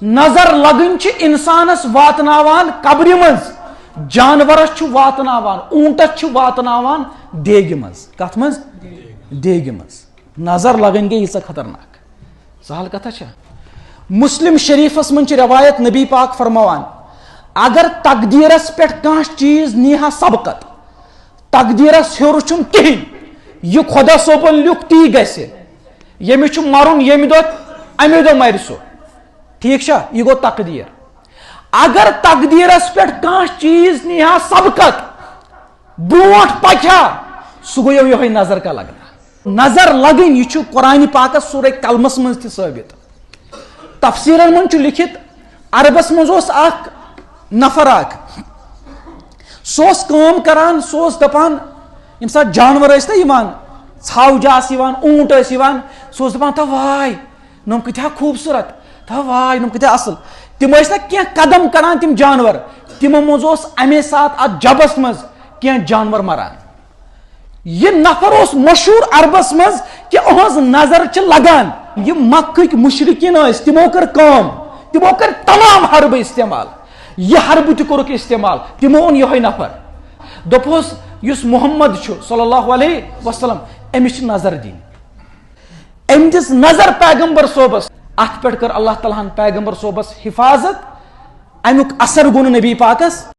نظر لگن انسانس واتناوان قبر مز جانورس چھ واتناوان اونٹس چھ واتناوان دیگ مز کت مز دیگ مز نظر لگن گئی یہ خطرناک سہل کتھا چھ مسلم شریفس من روایت نبی پاک فرماوان اگر تقدیرس پہ کانٛہہ چیز نیہا سبقت تقدیرس ہیور چھم کہین یہ خدا صوبن لیوک تی گژھِ ییٚمِس چھُ مرُن ییٚمہِ دۄہ اَمے دۄہ مرِ سُہ ٹھیک چھا یہ گو تقدیر اگر تقدیرس پہ کانٛہہ چیز نیہا سبقت برونٹھ پکھا سُہ گوٚو یہوے نظر کا لگنا نظر لگن یہ چھُ قرآن پاکس سورہ قلمس مز تہِ ثٲبت تفسیرن من چھُ لکھت عربس مز اوس اکھ نفر اکھ سُہ اوس کٲم کران سُہ اوس دپان ییٚمہِ ساتہٕ جانور ٲسۍ نا یِوان ژھاوجہِ آسہٕ یِوان اونٹ ٲسۍ یِوان سُہ اوس دپان تھا واے نۄم کۭتیاہ خوٗبصوٗرت تھا واے نۄم کۭتیاہ اصل تِم ٲسۍ نا کینٛہہ قدم کڑان تِم جانور تِمو منٛز اوس امی ساتہٕ اتھ جبس منٛز کینٛہہ جانور مران یہ نفر اوس مشہوٗر عربس منٛز کہ اہنٛز نظر چھِ لگان یہ مکہٕکۍ مشرکین ٲسۍ تِمو کٔر کٲم تِمو کٔر تمام حربہٕ استعمال یہ حربہٕ تہِ کوٚرُکھ استعمال تِمو اوٚن یہوے نفر دوٚپُس یُس محمد چھُ صلی اللہ علیہ وسلم أمِس چھِ نظر دِنۍ أمۍ دِژ نظر پیغمبر صوبس اتھ پٮ۪ٹھ کٔر اللہ تعالیٰ ہن پیغمبر صوبس حفاظت امیُک اثر گوٚو نہٕ نبی پاکس